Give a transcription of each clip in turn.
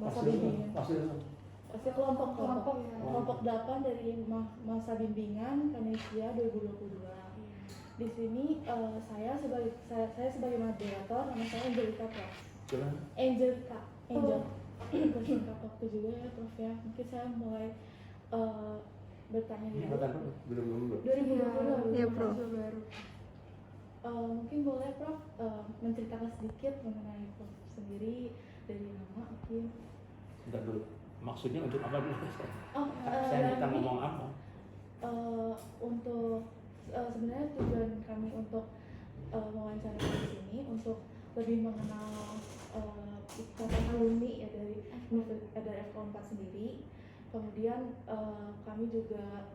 masa bimbingan. Pasti Kelompok 8 dari masa bimbingan Kanesia 2022. Di sini saya sebagai moderator, nama saya Angelika Prof. Angelika waktu juga ya Prof ya. Mungkin saya mulai bertanya dulu. 2020 ya Prof. baru. Mungkin boleh Prof menceritakan sedikit mengenai Prof sendiri dari nama mungkin. Enggak dulu. Maksudnya untuk apa dulu? Saya minta ngomong apa? Untuk sebenarnya tujuan kami untuk wawancara di sini untuk lebih mengenal ikatan alumni ya dari FK4 sendiri. Kemudian kami juga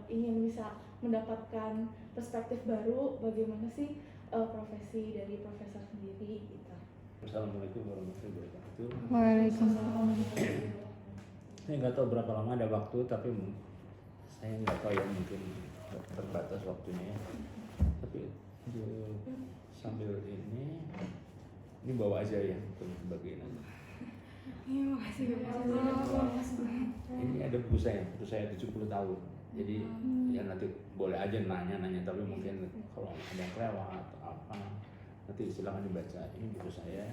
ingin bisa mendapatkan perspektif baru bagaimana sih profesi dari profesor sendiri gitu. Assalamualaikum warahmatullahi wabarakatuh. Waalaikumsalam. Saya nggak tahu berapa lama ada waktu, tapi saya nggak tahu ya, mungkin terbatas waktunya. Tapi sambil ini bawa aja ya untuk bagian aja. Iya, makasih. Ini ada buku saya 70 tahun. Jadi ya nanti boleh aja nanya, tapi mungkin kalau ada yang lewat atau apa, nanti silakan dibaca. Ini buku saya.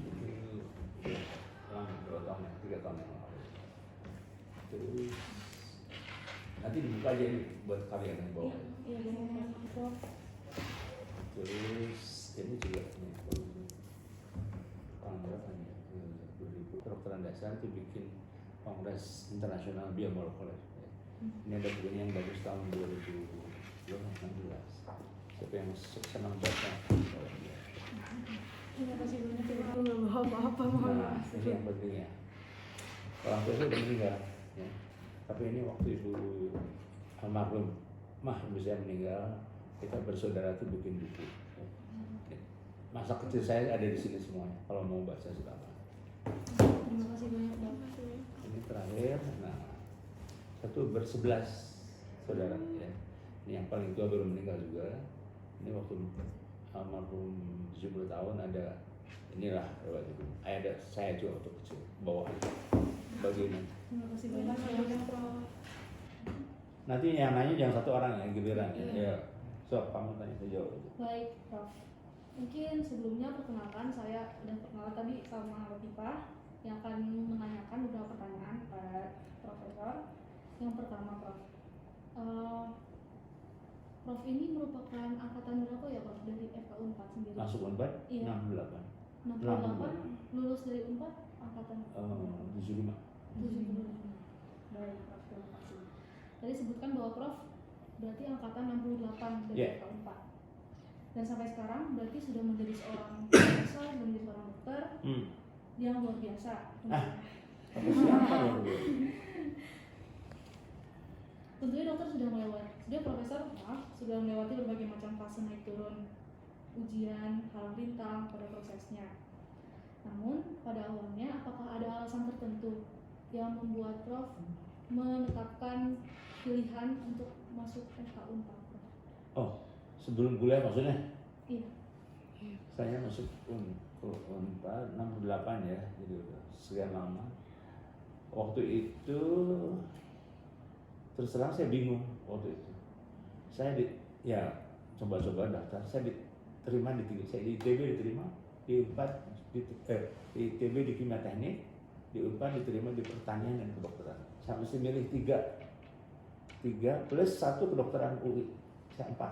Itu 2 tahun, 3 tahun yang lalu. Terus nanti dibuka aja ini buat kalian yang bawa. Iya, Prof. Terus ini juga tahun berapa nih? 2000 kedokteran dasar itu bikin Kongres Internasional Biomolekuler. Ini ada bukunya yang bagus tahun 2016. Siapa yang senang baca? Terima kasih banyak ya. Nggak bawa apa-apa, mohon Nah, maaf. ini yang penting ya. Orang tua saya udah meninggal, ya. Tapi ini waktu itu almarhum ibu saya meninggal, kita bersaudara tuh bikin buku. Masa kecil saya ada di sini semuanya. Kalau mau baca silakan. Terima kasih banyak Prof. Ini terakhir. Nah, satu bersebelas saudara. Ya. Ini yang paling tua baru meninggal juga. Ini waktu almarhum 70 tahun ada inilah lewat itu. Ada saya juga waktu kecil bawah itu. Bagaimana? Terima kasih banyak Prof. Nanti yang nanya jangan satu orang ya, giliran ya. Ya. So, kamu tanya saya jawab. Baik, Prof. Mungkin sebelumnya perkenalkan, saya udah perkenalan tadi sama Latifah yang akan menanyakan beberapa pertanyaan pada Profesor. Yang pertama, Prof. Prof ini merupakan angkatan berapa ya, Prof, dari FK4 sendiri? Masuk Unpad? Iya. 68. 68, lulus dari Unpad angkatan 75. 75. Baik, Prof, terima kasih. Tadi sebutkan bahwa Prof berarti angkatan 68 dari Yeah. FK4. Dan sampai sekarang berarti sudah menjadi seorang profesor, menjadi seorang dokter yang luar biasa. Siapa ya? Tentunya dokter sudah melewati berbagai macam fase naik turun ujian, halang rintang pada prosesnya. Namun pada awalnya apakah ada alasan tertentu yang membuat Prof menetapkan pilihan untuk masuk FK4? Oh, sebelum kuliah maksudnya? Iya. Saya masuk Unpad 68 ya, jadi udah sekian lama. Waktu itu terus terang saya bingung waktu itu. Saya coba-coba daftar, saya diterima di 3, saya di ITB diterima, di Unpad di ITB di Kimia Teknik, di Unpad diterima di Pertanian dan Kedokteran. Saya mesti milih 3 plus 1 kedokteran UI, saya 4.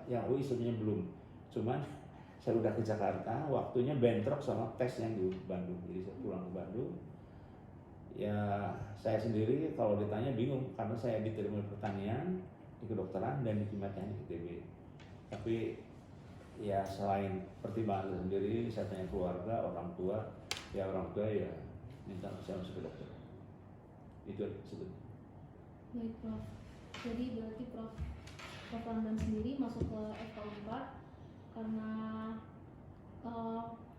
Yang UI sebenarnya belum, cuman saya udah ke Jakarta, waktunya bentrok sama tes yang di Bandung, jadi saya pulang ke Bandung. Ya saya sendiri kalau ditanya bingung karena saya diterima di Pertanian, di Kedokteran dan di Kimia Teknik ITB. Tapi ya selain pertimbangan sendiri, saya tanya keluarga, orang tua ya minta saya masuk ke dokter. Itu sebetulnya. Baik, Prof. Jadi berarti Prof Ramdan sendiri masuk ke FK4 karena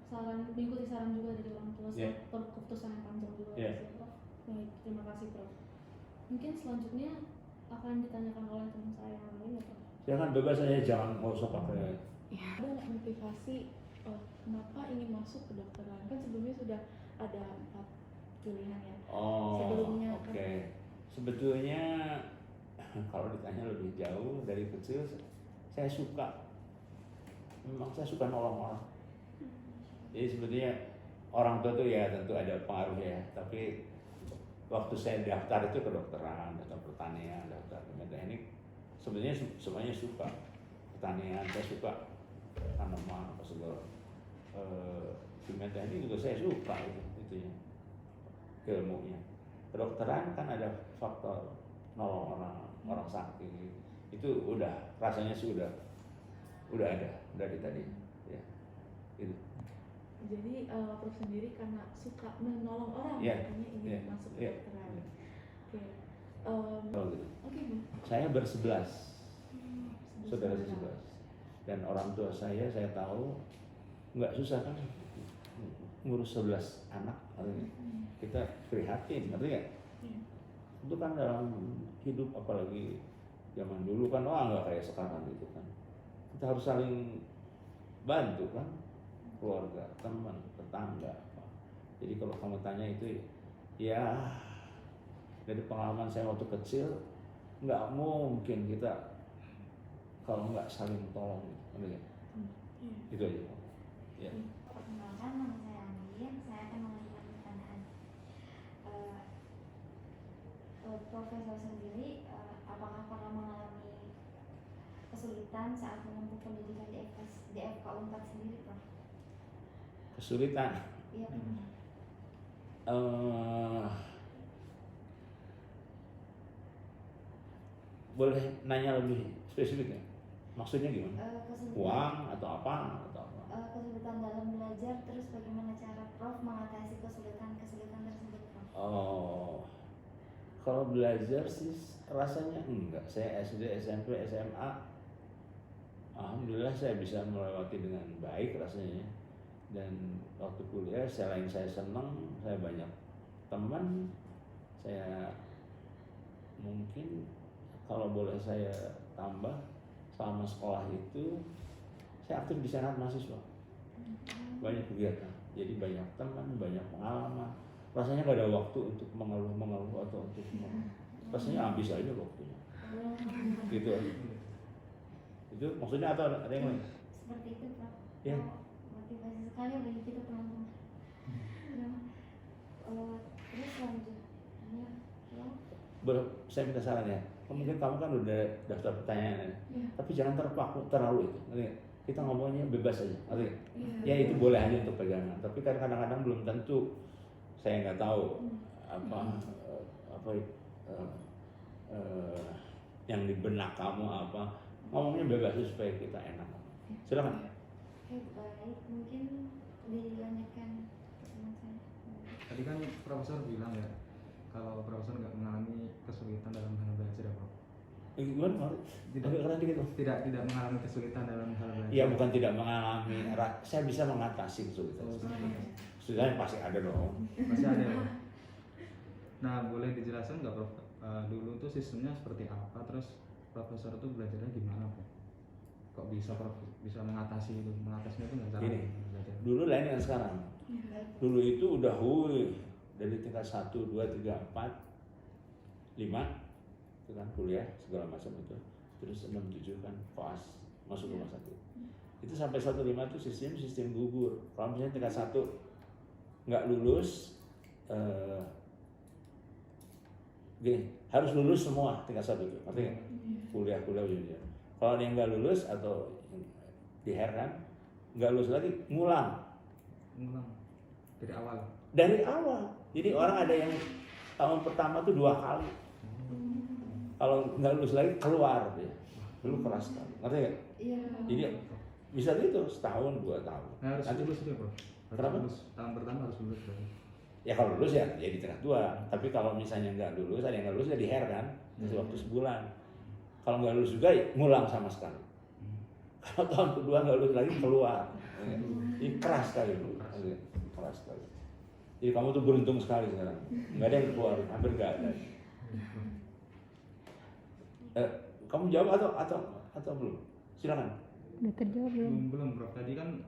mengikuti saran juga dari orang tua, keputusan yang panjang juga. Ya, Prof. Baik, terima kasih, Prof. Mungkin selanjutnya akan ditanyakan oleh teman saya yang lain ya, Prof. Jangan bebas aja, jangan usah pakai Ada nggak motivasi kenapa ingin masuk ke kedokteran? Kan sebelumnya sudah ada 4 pilihan ya. Oh, Sebelumnya oke. kan. Sebetulnya kalau ditanya lebih jauh, dari kecil saya suka, memang saya suka nolong orang. Jadi sebetulnya orang tua tuh ya tentu ada pengaruh ya, tapi waktu saya daftar itu kedokteran, daftar pertanian, daftar kimia teknik, sebenarnya semuanya suka. Pertanian saya suka, tanaman apa segala. Kimia teknik juga saya suka itu ya, ilmunya. Kedokteran kan ada faktor nolong orang sakit, itu udah rasanya sih udah ada dari tadi ya itu. Jadi Prof sendiri karena suka menolong orang, Iya, makanya ingin iya, masuk ke iya, kedokteran. iya. Oke. Kalau gitu. Oke, Bu. Saya bersebelas, saudara Sebelas. sebelas, dan orang tua saya tahu nggak susah kan ngurus 11 anak, artinya kita prihatin, ngerti nggak? Iya. Itu kan dalam hidup, apalagi zaman dulu kan nggak kayak sekarang gitu kan. Kita harus saling bantu kan, keluarga, teman, tetangga. Jadi kalau kamu tanya itu ya dari pengalaman saya waktu kecil, nggak mungkin kita kalau nggak saling tolong, gitu. Iya. Itu aja. Ya. Perkenalkan, nama saya Andin. Saya akan mengajukan pertanyaan. Profesor sendiri, apakah pernah mengalami kesulitan saat menempuh pendidikan di FK Unpad sendiri, Prof? Kesulitan. Iya, pernah. Boleh nanya lebih spesifik ya? Maksudnya gimana? Kesulitan, Uang atau apa? kesulitan dalam belajar, terus bagaimana cara Prof mengatasi kesulitan tersebut, Prof? Oh, kalau belajar sih rasanya enggak. Saya SD, SMP, SMA, alhamdulillah saya bisa melewati dengan baik rasanya. Dan waktu kuliah, selain saya senang, saya banyak teman. Saya mungkin kalau boleh saya tambah, selama sekolah itu saya aktif di senat mahasiswa, banyak kegiatan, jadi banyak teman, banyak pengalaman. Rasanya nggak ada waktu untuk mengeluh atau untuk rasanya habis aja waktunya, gitu. Itu maksudnya atau ada yang lain? Seperti itu, Prof. Ya. Motivasi sekali bagi kita teman-teman. Terus selanjutnya, Saya minta saran ya. Mungkin kamu kan udah daftar pertanyaan, tapi jangan terpaku terlalu itu. Ngerti nggak? Kita ngomongnya bebas aja, ngerti nggak? Ya itu boleh aja untuk pegangan. Tapi kan kadang-kadang belum tentu. Saya nggak tahu apa yang di benak kamu apa. Ngomongnya bebas aja supaya kita enak. Silakan. Oke, baik. Mungkin dilanjutkan teman saya. Tadi kan profesor bilang ya, kalau profesor nggak mengalami kesulitan dalam hal belajar ya, Prof? Gimana? Tidak. Agak keren dikit loh. Tidak mengalami kesulitan dalam hal belajar. Iya, bukan tidak mengalami. Saya bisa mengatasi kesulitan. Oh, seperti itu. Kesulitan pasti ada dong. Masih ada ya. Nah, boleh dijelaskan nggak, Prof? Dulu tuh sistemnya seperti apa, terus profesor tuh belajarnya gimana, Prof? Kok bisa Prof bisa mengatasinya itu nggak cara Gini. belajar? Dulu lain dengan sekarang. Dulu itu udah dari tingkat 1, 2, 3, 4, 5 itu kan kuliah segala macam itu. Terus 6, 7 kan koas masuk rumah sakit. Itu sampai 1, 5 itu sistem gugur. Kalau misalnya tingkat 1 nggak lulus, gini, harus lulus semua tingkat 1 itu, artinya kuliah ujung-ujungnya. Kalau ada yang nggak lulus atau di kan nggak lulus lagi, ngulang dari awal. Jadi orang ada yang tahun pertama tuh 2 kali, kalau nggak lulus lagi keluar dia. Dulu keras sekali, ngerti nggak? Iya. Jadi bisa gitu setahun 2 tahun. Nah, harus Nanti lulus itu, Prof. Kenapa? Tahun pertama harus lulus, Prof. ya kalau lulus ya di tingkat 2. Tapi kalau misalnya nggak lulus, ada yang nggak lulus ya di kan, masih waktu sebulan. Kalau nggak lulus juga ya ngulang sama sekali. Kalau tahun kedua nggak lulus lagi keluar. Ini keras sekali dulu, keras sekali. Jadi kamu tuh beruntung sekali sekarang, nggak ada yang keluar, hampir nggak ada. Kamu jawab atau belum? Silakan. Udah terjawab belum? Belum Prof. Tadi kan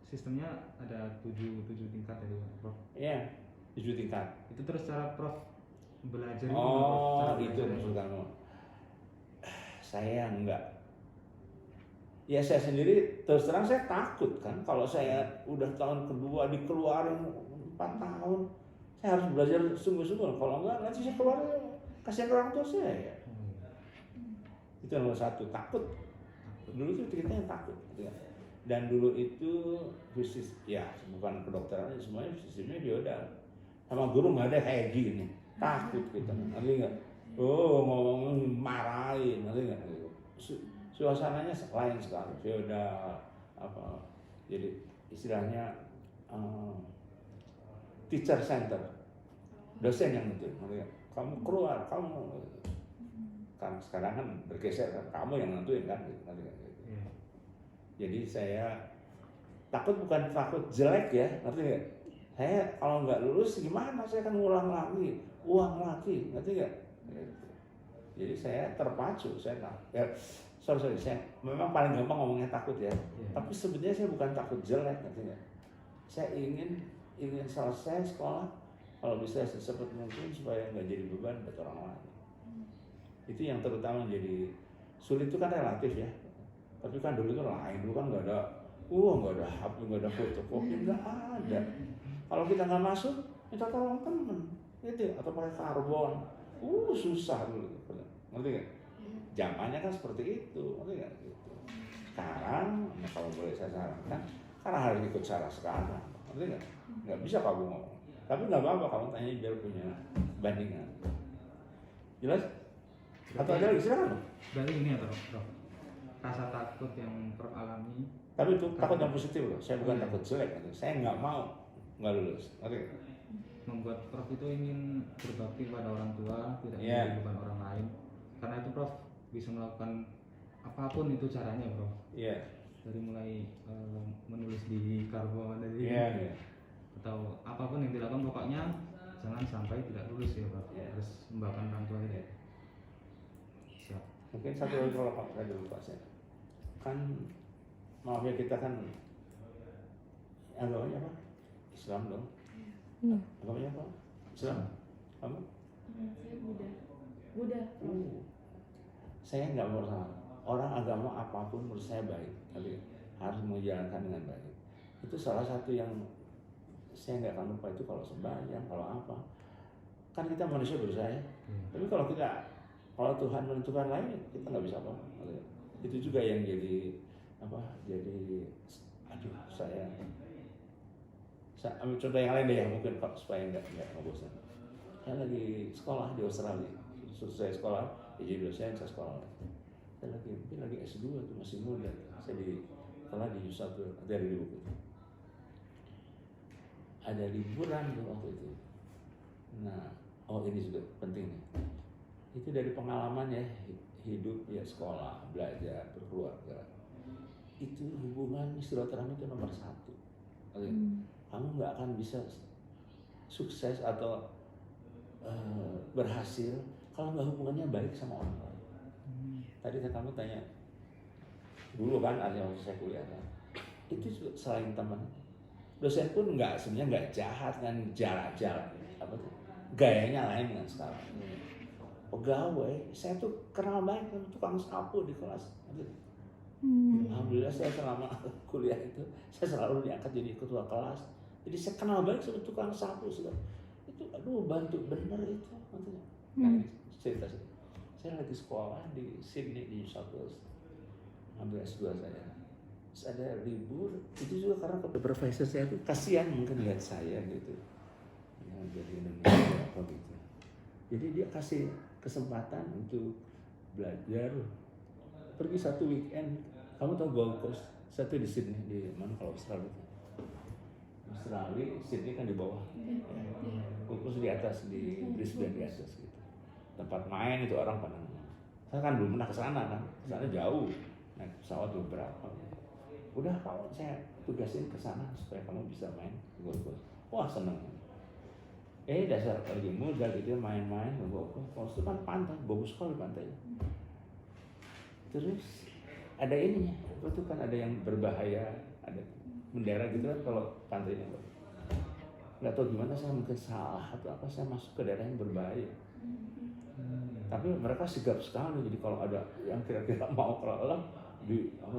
sistemnya ada 7 tingkat tadi Prof. Iya, 7 tingkat. Itu terus cara Prof belajar itu gimana, Prof? Oh, Cara itu belajar maksud kamu. Saya enggak. Ya saya sendiri terus terang saya takut kan kalau saya udah tahun kedua dikeluarin 4 tahun, saya harus belajar sungguh-sungguh. Kalau enggak nanti saya keluar kasihan orang tua saya. Itu nomor satu, takut. Dulu itu kita yang takut. Gitu. Dan dulu itu khusus ya bukan kedokteran semuanya sistemnya feodal. Sama guru nggak ada kayak gini, takut kita. Ngerti nggak? Oh ngomong marahin, ngerti nggak? Suasananya lain sekali, feodal apa? Jadi istilahnya teacher center, dosen yang itu, ngerti nggak? Kamu keluar, kamu kan sekarang kan bergeser kan, kamu yang nentuin kan, ngerti nggak? Iya. Jadi saya takut bukan takut jelek ya, ngerti nggak? Saya kalau nggak lulus gimana? Saya akan ngulang lagi, uang lagi, ngerti nggak? Gitu. Jadi saya terpacu, saya nggak. Ya, sorry, saya memang paling gampang ngomongnya takut ya. Iya. Tapi sebenarnya saya bukan takut jelek, ngerti nggak? Saya ingin selesai sekolah, kalau bisa secepat mungkin supaya nggak jadi beban buat orang lain. Itu yang terutama jadi sulit itu kan relatif ya. Tapi kan dulu itu lain, dulu kan nggak ada HP, nggak ada fotokopi, nggak ada. Kalau kita nggak masuk, minta tolong temen, gitu, atau pakai karbon, susah dulu, ngerti nggak? Zamannya kan seperti itu, ngerti nggak? Gitu. Sekarang, kalau boleh saya sarankan, karena harus ikut cara sekarang, ngerti nggak? Nggak bisa kamu ngomong, tapi nggak apa-apa kamu tanya biar punya bandingan. Jelas? Atau ada lagi silakan. Berarti ini ya Prof. Rasa takut yang Prof alami. Tapi itu takut yang positif loh. Saya bukan Iya. takut jelek. Saya nggak mau nggak lulus. Oke. Membuat Prof itu ingin berbakti pada orang tua, tidak Iya. menjadi beban orang lain. Karena itu Prof bisa melakukan apapun itu caranya Prof. Iya. Dari mulai menulis di karbon tadi, Iya. atau apapun yang dilakukan pokoknya jangan sampai tidak lulus ya Prof. Iya. Harus membanggakan orang tua gitu. Siap. Mungkin satu lagi kalau Pak saya dulu Pak saya. Kan maaf ya kita kan agamanya apa? Islam dong. Iya. Agamanya apa? Islam. Kamu? Saya Buddha. Saya nggak pernah. Orang agama apapun menurut saya baik, tapi harus menjalankan dengan baik. Itu salah satu yang saya nggak akan lupa itu kalau sembahyang, kalau apa. Kan kita manusia berusaha ya. Tapi kalau Tuhan menentukan lain, kita nggak bisa apa-apa. Itu juga yang jadi saya ambil contoh yang lain deh ya mungkin Pak supaya nggak bosan. Saya lagi sekolah di Australia, selesai sekolah, jadi dosen saya sekolah. Saya lagi S2 tuh masih muda. Saya di New South Wales, dari buku. Ada liburan tuh waktu itu. Nah, ini juga penting nih. Itu dari pengalaman ya hidup ya sekolah, belajar, berkeluarga. Itu hubungan silaturahmi itu nomor 1. Kamu nggak akan bisa sukses atau berhasil kalau nggak hubungannya baik sama orang lain. Tadi kan kamu tanya dulu kan ada waktu saya kuliah kan, itu selain teman, dosen pun sebenarnya nggak jahat kan, jalan-jalan apa tuh gayanya lain kan sekarang. Pegawai, saya tuh kenal baik dengan tukang sapu di kelas. Alhamdulillah saya selama kuliah itu saya selalu diangkat jadi ketua kelas. Jadi saya kenal baik sama tukang sapu sudah. Itu bantu bener itu. Nah, cerita saya lagi sekolah di Sydney di New South Wales, ambil S2 saya. Terus ada libur, itu juga karena profesor saya tuh kasihan mungkin lihat saya gitu, yang jadi Indonesia apa gitu. Jadi dia kasih kesempatan untuk belajar, pergi satu weekend. Kamu tahu Gold Coast? Satu di Sydney, di mana kalau Australia? Australia, Sydney kan di bawah. Gold Coast di atas, di Brisbane di atas gitu. Tempat main itu orang pada. Saya kan belum pernah ke sana kan, sana jauh, naik pesawat beberapa. Udah kawan saya tugasin ke sana supaya kamu bisa main ke Gold Coast. Wah seneng. Dasar lagi muda gitu main-main ke Gold Coast. Kalau itu kan pantai, bagus sekali pantainya. Terus ada ininya, itu kan ada yang berbahaya, ada bendera gitu kan kalau pantainya. Nggak tahu gimana, saya mungkin salah atau apa, saya masuk ke daerah yang berbahaya. Tapi mereka sigap sekali, jadi kalau ada yang kira-kira mau kelelep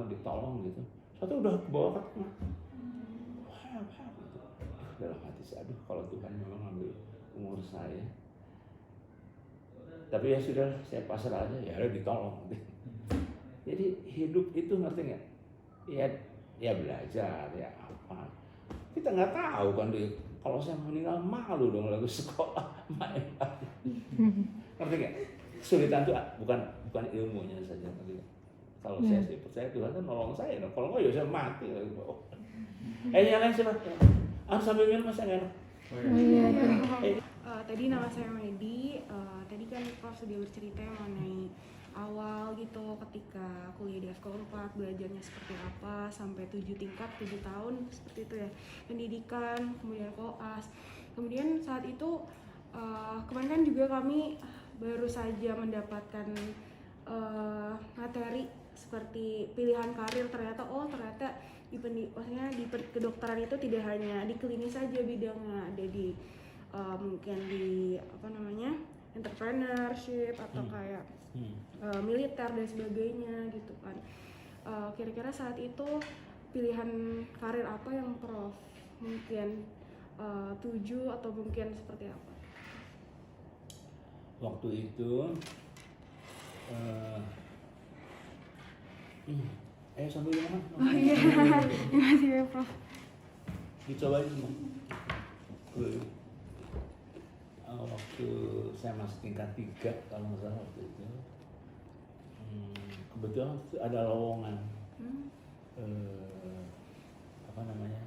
ditolong gitu. Satu udah ke bawah ke tengah. Wah, gitu. Dalam hati saya, aduh kalau Tuhan memang ambil umur saya. Tapi ya sudah, saya pasrah aja, ya udah ditolong. Jadi hidup itu ngerti nggak? Ya belajar, ya apa. Kita nggak tahu kan, kalau saya meninggal malu dong lagu sekolah main. Ngerti nggak? Kesulitan itu bukan ilmunya saja. Ngerti nggak? Kalau saya sih percaya Tuhan kan nolong saya, kalau nggak ya saya mati lagi. Yang lain siapa? Sambil minum masih enak. Tadi nama saya Medi. Tadi kan Prof sudah bercerita mengenai awal gitu ketika kuliah di FK Unpad, belajarnya seperti apa sampai 7 tingkat, 7 tahun seperti itu ya, pendidikan, kemudian koas. Kemudian saat itu kemarin kan juga kami baru saja mendapatkan materi seperti pilihan karir. Ternyata maksudnya di kedokteran itu tidak hanya di klinis saja bidangnya, ada di mungkin di entrepreneurship atau kayak militer dan sebagainya gitu kan. Kira-kira saat itu pilihan karir apa yang Prof mungkin tuju atau mungkin seperti apa? Waktu itu sambil makan. Oh iya, makasih ya Prof. Dicoba aja semua. Waktu saya masih tingkat 3 kalau nggak salah waktu itu, kebetulan waktu itu ada lowongan. Apa namanya?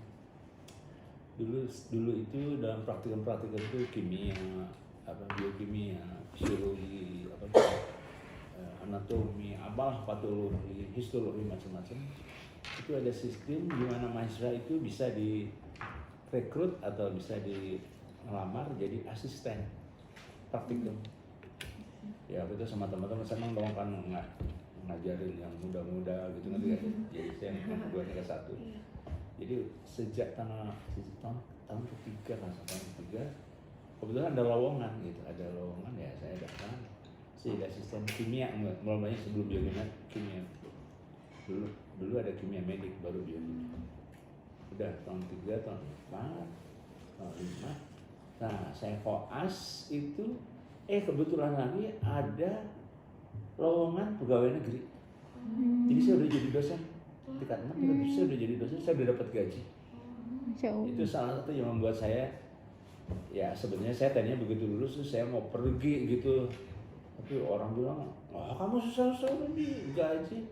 Dulu itu dalam praktikum itu kimia, biokimia, fisiologi, anatomi, patologi, histologi, macam-macam. Itu ada sistem di mana mahasiswa itu bisa direkrut atau bisa ngelamar jadi asisten praktikum. Ya itu sama teman-teman senang dong kan ngajarin yang muda-muda gitu nanti kan. Jadi saya kedua ke 1. Jadi sejak tahun ketiga kan, tahun ketiga kebetulan ada lowongan gitu, ya saya datang. Saya jadi asisten kimia, mulanya sebelum biokimia, kimia. Dulu ada kimia medik, baru biokimia. Udah tahun 3, tahun 4, tahun 5. Nah, saya koas itu, kebetulan lagi ada lowongan pegawai negeri. Jadi saya udah jadi dosen, tingkat 6, saya udah jadi dosen, saya udah dapat gaji. Itu salah satu yang membuat saya, ya sebenarnya saya tadinya begitu lulus tuh saya mau pergi gitu. Tapi orang bilang, kamu susah-susah udah digaji.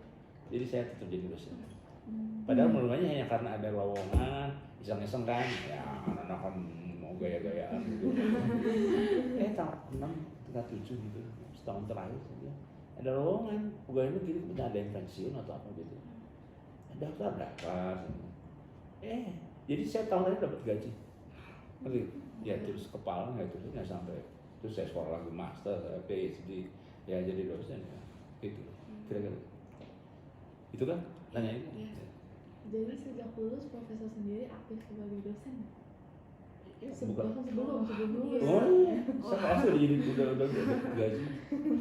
Jadi saya tetap jadi dosen. Padahal mulanya hanya karena ada lowongan, iseng-iseng kan, ya anak-anak kan mau gaya-gayaan gitu. Tahun 6, tingkat 7 gitu, setahun terakhir saja. Ada lowongan, pegawai negeri, kemudian ada yang pensiun atau apa gitu. Daftar. Jadi saya tahun lalu dapat gaji. Ya terus kepala nggak sampai. Terus saya sekolah lagi master, PhD, ya jadi dosen ya, gitu. Kira-kira. Itu kan tanya ini. Iya. Jadi sejak lulus Profesor sendiri aktif sebagai dosen. Sebelum lulus. Saya udah jadi udah gaji.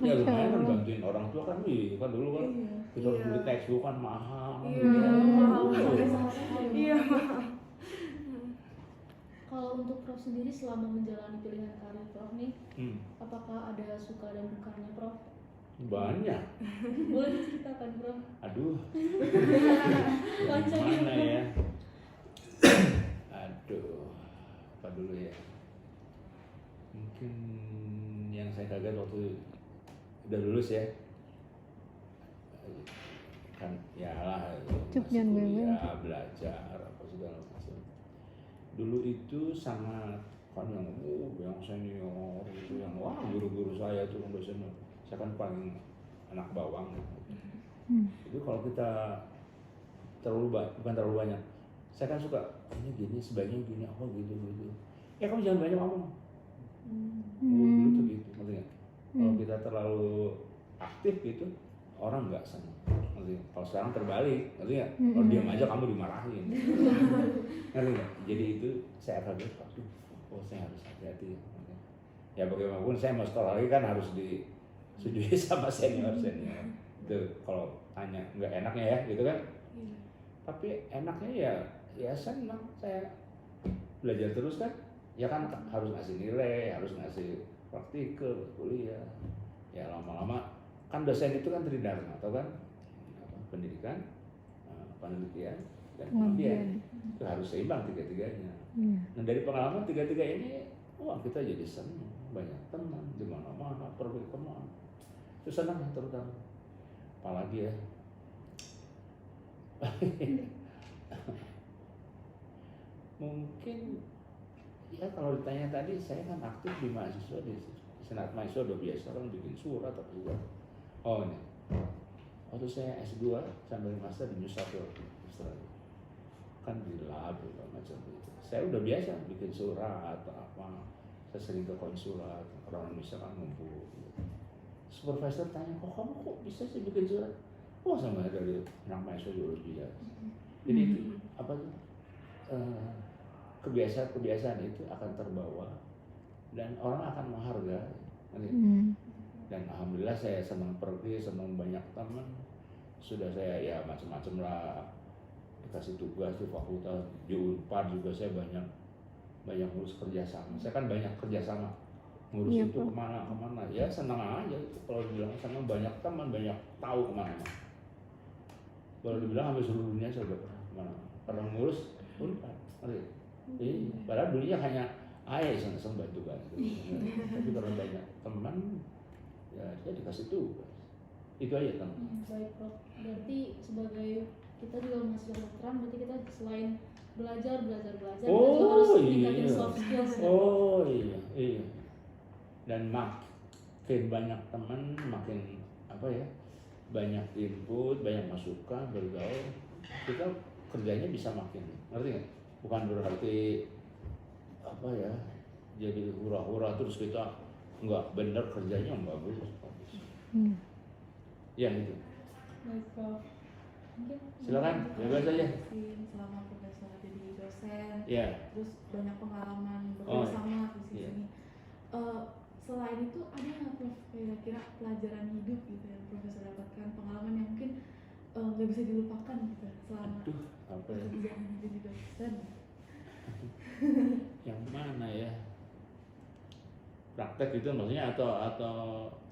Ya lumayan kan bantuin orang tua kan, kan dulu kan kita harus beli textbook kan mahal. Iya. Kalau untuk Prof sendiri selama menjalani pilihan karir Prof nih, apakah ada suka dan dukanya Prof? Banyak. Boleh diceritakan Prof? Aduh. Panjang Gimana ya? Aduh. Apa dulu ya? Mungkin yang saya kaget waktu udah lulus ya. Kan ya lah, masih kuliah, belajar apa segala macam. Dulu itu sangat kan yang senior itu yang guru-guru saya tuh dosen, saya kan paling anak bawang gitu. Itu kalau kita bukan terlalu banyak, saya kan suka ini gini, sebaiknya gini, gitu. Kamu jangan banyak ngomong. Dulu tuh gitu, ngerti nggak? Kalau kita terlalu aktif gitu, orang nggak senang. ngerti nggak? Kalau sekarang terbalik, ngerti nggak? Kalau diam aja kamu dimarahin, ngerti nggak? Jadi itu saya akan bilang, oh saya harus hati-hati. Ya bagaimanapun saya mau sekolah lagi kan harus disetujui sama senior. Itu kalau tanya nggak enaknya ya gitu kan. Tapi enaknya ya senang saya belajar terus kan. Ya kan harus ngasih nilai, harus ngasih praktikum, kuliah. Ya lama-lama kan dosen itu kan tridharma, atau kan pendidikan, penelitian, dan pengabdian. Itu harus seimbang tiga-tiganya. Nah dari pengalaman tiga-tiga ini, wah kita jadi senang, banyak teman di mana-mana, pergi kemana. Itu senang terutama. Apalagi ya. Mungkin ya kalau ditanya tadi, saya kan aktif di mahasiswa di senat mahasiswa udah biasa kan bikin surat atau juga. Oh ini, waktu saya S2 sambil master di New South Wales, Australia, kan di lab atau macam itu. Saya udah biasa bikin surat atau apa. Saya sering ke konsulat, orang Indonesia kan ngumpul. Supervisor tanya, kamu kok bisa sih bikin surat? Wah sama dari anak mahasiswa geologi ya. Jadi itu apa tuh? Kebiasaan-kebiasaan itu akan terbawa dan orang akan menghargai. Dan alhamdulillah saya senang pergi, senang banyak teman. Sudah saya ya macam-macam lah, dikasih tugas di fakultas, di Unpad juga saya banyak ngurus kerjasama. Saya kan banyak kerjasama ngurus itu kemana ya senang aja itu. Kalau dibilang senang, banyak teman, banyak tahu kemana. Kalau dibilang hampir seluruh dunia saya udah pernah ngurus Unpad. Padahal dulunya hanya iseng-iseng bantu. Tapi karena banyak teman, ya dia dikasih tugas. Itu aja teman. Baik Prof. Berarti sebagai kita juga mahasiswa kedokteran, berarti kita selain belajar, kita juga harus tingkatin soft skills. Oh iya. Dan makin banyak teman, makin apa ya, banyak input, banyak masukan, bergaul, kita kerjanya bisa makin, ngerti nggak? Bukan berarti apa ya, jadi hura-hura terus kita nggak bener kerjanya nggak bagus. Ya gitu. Baik Prof. Mungkin Silakan, bebas aja. Selama profesor jadi dosen, Ya. terus banyak pengalaman bersama di sini. Selain itu ada nggak Prof kira-kira pelajaran hidup gitu yang profesor dapatkan, pengalaman yang mungkin nggak bisa dilupakan gitu selama Apa ya? perjalanan jadi dosen? Yang mana ya? Praktek itu maksudnya atau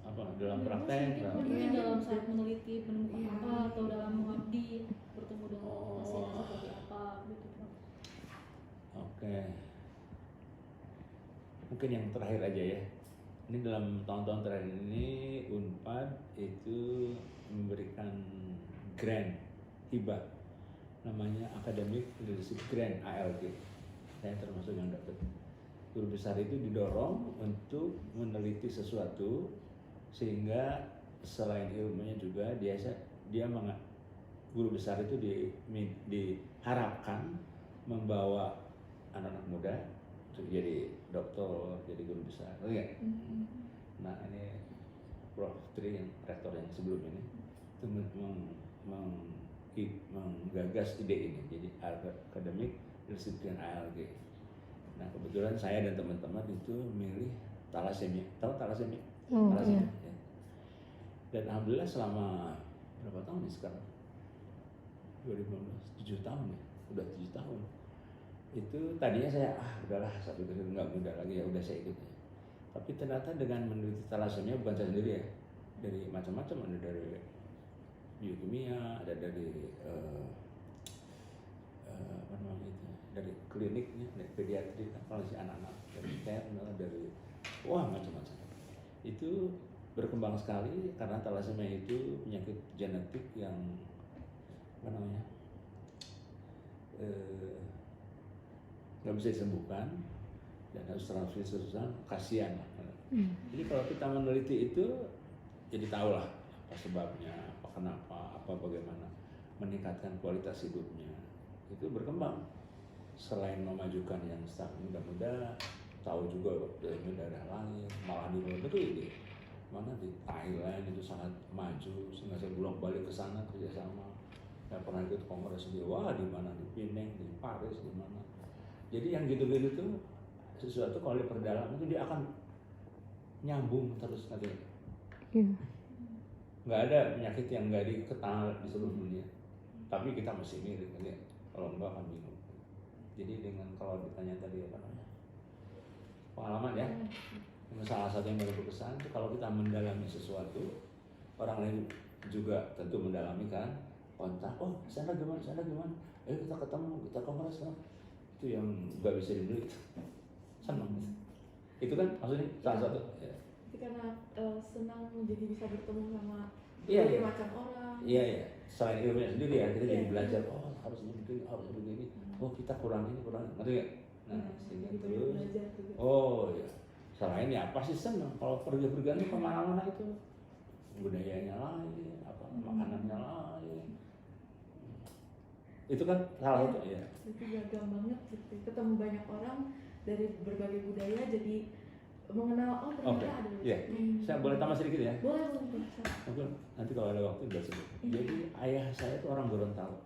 apa dalam praktek? Mungkin dalam saat meneliti menemukan apa, atau dalam mengabdi bertemu dengan pasien seperti apa gitu Prof. Oke. Mungkin yang terakhir aja ya. Ini dalam tahun-tahun terakhir ini Unpad itu memberikan grant hibah, namanya Academic Leadership Grant (ALG). Saya termasuk yang dapat. Guru besar itu didorong untuk meneliti sesuatu sehingga selain ilmunya juga guru besar itu diharapkan membawa anak-anak muda untuk jadi dokter, jadi guru besar. Nah ini Prof. Tri yang rektor yang sebelum ini itu menggagas ide ini, jadi Academic Leadership Grant (ALG). Nah kebetulan saya dan teman-teman itu milih thalassemia. Tahu thalassemia? Thalassemia. Ya. Dan alhamdulillah selama berapa tahun nih sekarang? 2015, 7 tahun ya, udah 7 tahun. Itu tadinya saya udahlah, saya pikir nggak mudah lagi ya, udah saya ikut ya. Tapi ternyata dengan meneliti thalassemia bukan saya sendiri ya, dari macam-macam, ada dari biokimia, ada dari apa namanya itu, dari kliniknya, dari pediatri, apalagi anak-anak, dari internal, dari macam-macam. Itu berkembang sekali karena thalassemia itu penyakit genetik yang apa namanya nggak bisa disembuhkan dan harus transfusi susulan, kasihan. Jadi kalau kita meneliti itu jadi tahu lah apa sebabnya, apa kenapa, apa bagaimana meningkatkan kualitas hidupnya. Itu berkembang selain memajukan yang staf muda-muda, tahu juga ilmu daerah lain, malah di luar negeri mana di Thailand itu sangat maju sehingga saya bolak-balik ke sana kerjasama. Saya pernah ikut kongres di di mana, di Penang, di Paris, di mana. Jadi yang gitu-gitu tuh sesuatu kalau diperdalam itu dia akan nyambung terus nanti. Nggak ada penyakit yang nggak diketahui di seluruh dunia. Tapi kita mesti mirip, ya. Kalau enggak akan bingung. Jadi dengan kalau ditanya tadi apa namanya pengalaman ya, salah satu yang baru berkesan itu kalau kita mendalami sesuatu, orang lain juga tentu mendalami kan, kontak, oh sana gimana, ayo kita ketemu, kita kongres kan, itu yang nggak bisa dibeli, senang gitu. Itu kan maksudnya salah satu. Ya. Jadi karena senang jadi bisa bertemu sama Iya, berbagai iya. macam orang. Iya, iya. Selain ilmunya sendiri ya, kita jadi Iya. belajar. Oh, harus begini, harus begini. Oh, kita kurang ini, ngerti nggak? Nah, sehingga Jadi banyak terus. belajar juga. Oh, ya. Selain ya pasti senang kalau pergi-pergian kemana-mana itu budayanya lain, apa makanannya lain. Itu kan salah satu ya. Itu beragam banget gitu. Ketemu banyak orang dari berbagai budaya jadi mengenal ternyata Oke, ada. iya. Saya boleh tambah sedikit ya? Boleh. Mungkin nanti kalau ada waktu bisa sebut. Jadi ayah saya itu orang Gorontalo.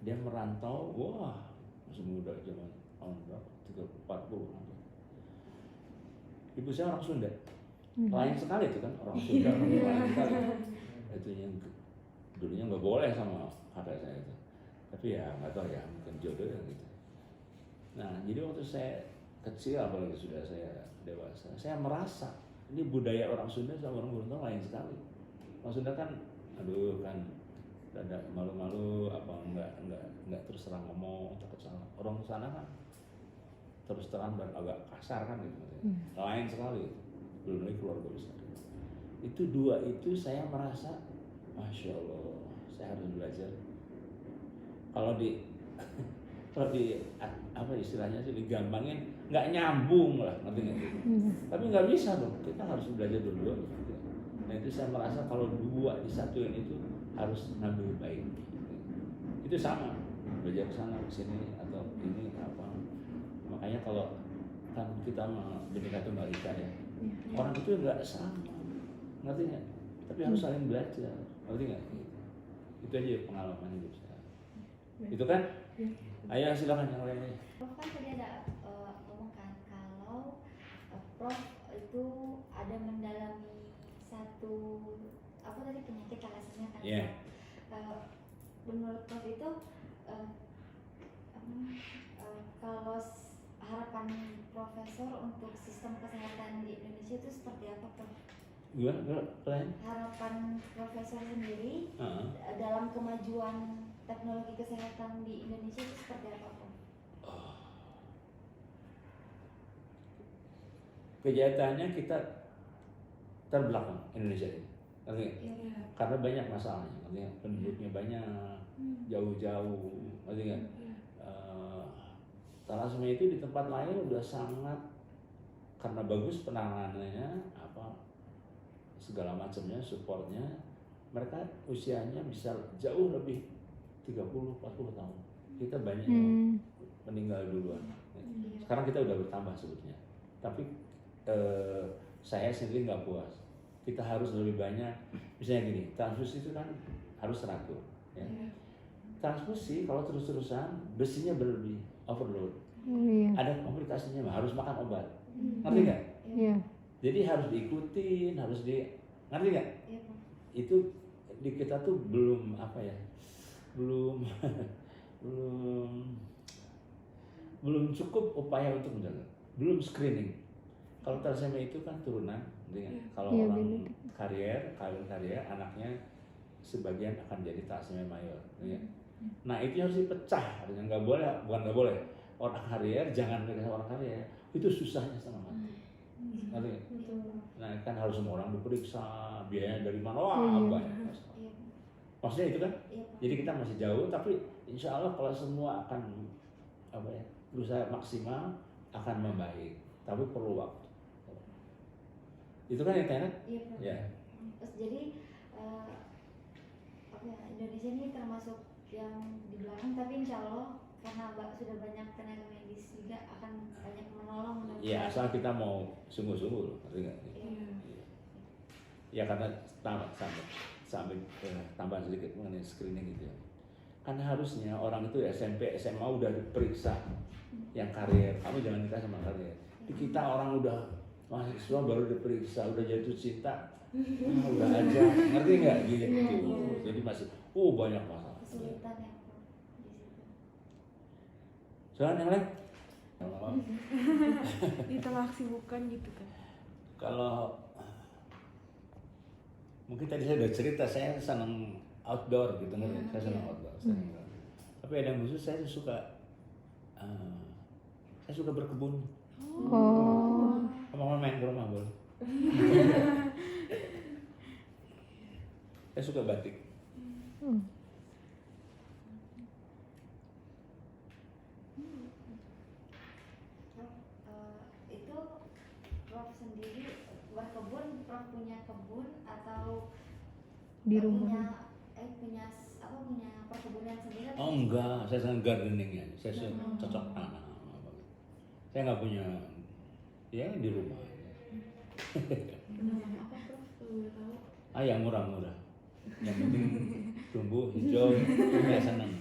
Dia merantau, wah masih muda zaman tahun berapa? 30, 40. Ibu saya orang Sunda. Lain sekali itu kan orang Sunda, lain sekali. Itu yang dulunya nggak boleh sama kakek saya itu. Tapi ya nggak tahu ya, mungkin jodoh ya gitu. Nah, jadi waktu saya kecil apalagi sudah saya dewasa, saya merasa ini budaya orang Sunda sama orang Gorontalo lain sekali. Orang Sunda kan, aduh kan, ada malu-malu apa nggak terus terang ngomong takut salah. Orang sana kan terus terang dan agak kasar kan gitu. Lain sekali, belum lagi keluarga besar. Itu dua itu saya merasa, masya Allah, saya harus belajar. Kalau di apa istilahnya sih digampangin nggak nyambung lah, ngerti nggak gitu. Tapi nggak bisa dong, kita harus belajar dulu. Gitu. Nah itu saya merasa kalau dua disatuin itu harus ngambil baik. Itu sama, belajar ke sana ke sini atau ini apa. Makanya kalau kan kita Bhinneka Tunggal Ika ya, orang itu nggak sama, ngerti nggak? Tapi harus saling belajar, ngerti nggak? Itu aja pengalaman hidup saya. Itu kan? Ayo silakan yang lainnya. Prof kan tadi ada ngomongkan kalau Prof itu ada mendalami satu apa tadi penyakit alasannya kan. Iya. Menurut Prof itu kalau harapan profesor untuk sistem kesehatan di Indonesia itu seperti apa, Prof? Gimana? Harapan profesor sendiri dalam kemajuan teknologi kesehatan di Indonesia itu seperti apa, Prof? Kejahatannya kita terbelakang Indonesia ini, karena banyak masalahnya, artinya penduduknya banyak, jauh-jauh, artinya thalassemia itu di tempat lain udah sangat karena bagus penanganannya, apa segala macamnya, supportnya, mereka usianya bisa jauh lebih 30-40 tahun. Kita banyak yang meninggal duluan. Sekarang kita udah bertambah sebetulnya. Tapi saya sendiri nggak puas. Kita harus lebih banyak. Misalnya gini, transfusi itu kan harus teratur. Ya. Transfusi kalau terus-terusan besinya berlebih, overload. Ada komplikasinya, harus makan obat. Ngerti nggak? Jadi harus diikutin, ngerti nggak? Itu di kita tuh belum apa ya? belum cukup upaya untuk menjaga, belum screening. Kalau thalassemia itu kan turunan, kalau orang kawin karier, anaknya sebagian akan jadi thalassemia mayor. Nah itu harus dipecah, artinya bukan nggak boleh. Orang karier jangan mereka orang karier, itu susahnya setengah mati. Nah kan harus semua orang diperiksa, biayanya dari mana, wah banyak. Maksudnya itu kan, jadi kita masih jauh, tapi insya Allah kalau semua akan berusaha maksimal akan membaik, tapi perlu waktu. Itu kan yang tenet? Iya, Prof. Ya. Terus jadi Indonesia ini termasuk yang di belakang, tapi insya Allah karena sudah banyak tenaga medis juga akan banyak menolong Ya asal kita mau sungguh-sungguh loh, ngerti nggak? Iya. Ya karena sampai tambahan sedikit mengenai screening gitu ya. Kan harusnya orang itu SMP, SMA udah diperiksa yang karir. Kamu jangan nikah sama karir. Di kita orang udah mahasiswa baru diperiksa, udah jatuh cinta, udah aja, ngerti nggak? Gitu. Jadi masih, banyak masalah. Kesulitan ya Prof di situ. Soalnya yang lain, Di tengah kesibukan gitu kan. kalau mungkin tadi saya udah cerita, saya senang outdoor gitu kan, saya senang outdoor. Tapi ada yang khusus saya suka berkebun. Kamu main ke rumah boleh. Saya suka batik. Prof, itu Prof sendiri berkebun, Prof punya kebun atau Di punya rumah. punya perkebunan sendiri? Oh enggak, saya senang gardeningnya. Saya cocok tanam. Saya nggak punya, ya di rumah. Tanaman apa Prof? Kalau boleh tahu? Yang murah-murah. Yang penting tumbuh hijau, itu saya senang.